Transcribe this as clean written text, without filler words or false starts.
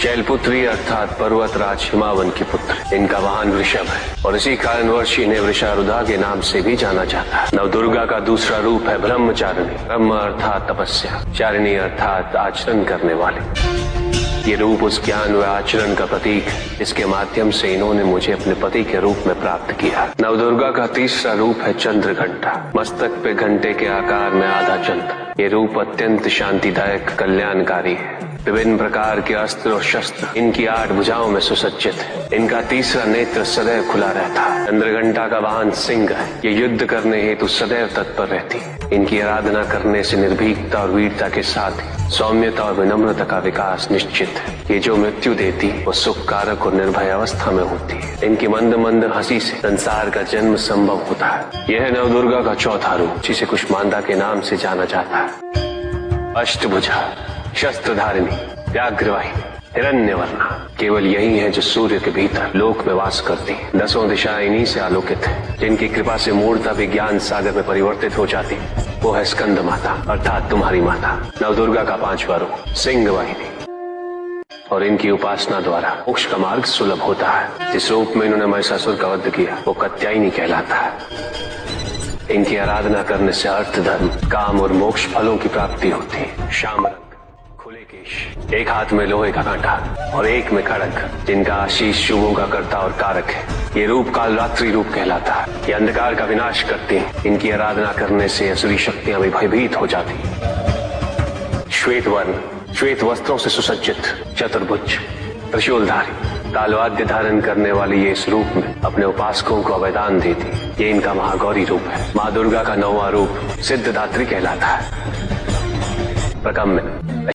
शैलपुत्री अर्थात पर्वतराज हिमावन की पुत्र। इनका वाहन वृषभ है और इसी कारणवश इन्हें वृषारुधा के नाम से भी जाना जाता है। नवदुर्गा का दूसरा रूप है ब्रह्मचारिणी। ब्रह्म अर्थात तपस्या, चारिणी अर्थात आचरण करने वाली। ये रूप उस ज्ञान व आचरण का प्रतीक है जिसके माध्यम से इन्होंने मुझे अपने पति के रूप में प्राप्त किया। नवदुर्गा का तीसरा रूप है चंद्रघंटा। मस्तक पे घंटे के आकार में आधा चंद्र। ये रूप अत्यंत शांतिदायक, कल्याणकारी है। विभिन्न प्रकार के अस्त्र और शस्त्र इनकी 8 भुजाओं में सुसज्जित है। इनका तीसरा नेत्र सदैव खुला रहता है। चंद्रघंटा का वाहन सिंह है। ये युद्ध करने हेतु सदैव तत्पर रहती है। इनकी आराधना करने से निर्भीकता और वीरता के साथ ही सौम्यता और विनम्रता का विकास निश्चित है। ये जो मृत्यु देती है वो सुख कारक और निर्भय अवस्था में होती है। इनकी मंद मंद हंसी से संसार का जन्म संभव होता है। यह है नवदुर्गा का चौथा रूप, जिसे कुष्मांडा के नाम से जाना जाता है। अष्टभुजा, शस्त्रधारिणी, व्याघ्रवाहिनी, हिरण्यवर्णा, केवल यही है जो सूर्य के भीतर लोक में वास करती है। 10 दिशाएं इन्हीं से आलोकित है। जिनकी कृपा से मूर्ता भी ज्ञान सागर में परिवर्तित हो जाती है। वो है स्कंद माता अर्थात तुम्हारी माता। नवदुर्गा का 5वां रूप सिंह वाहिनी और इनकी उपासना द्वारा मोक्ष का मार्ग सुलभ होता है। जिस रूप में इन्होंने महिषासुर का वध किया वो कात्यायनी कहलाता है। इनकी आराधना करने से अर्थ, धर्म, काम और मोक्ष फलों की प्राप्ति होती है। श्याम रंग, खुले केश, एक हाथ में लोहे का कांटा और एक में खड़ग, जिनका आशीष शुभों का कर्ता और कारक है। ये रूप कालरात्रि रूप कहलाता है। ये अंधकार का विनाश करती हैं। इनकी आराधना करने से असुरी शक्तियां भी भयभीत हो जाती हैं। श्वेत वर्ण, श्वेत वस्त्रों से सुसज्जित, चतुर्भुज, त्रिशूलधारी, तालवाद्य धारण करने वाली ये इस रूप में अपने उपासकों को अभयदान देती। ये इनका महागौरी रूप है। माँ दुर्गा का 9वां रूप सिद्धदात्री कहलाता है। प्रकम्य,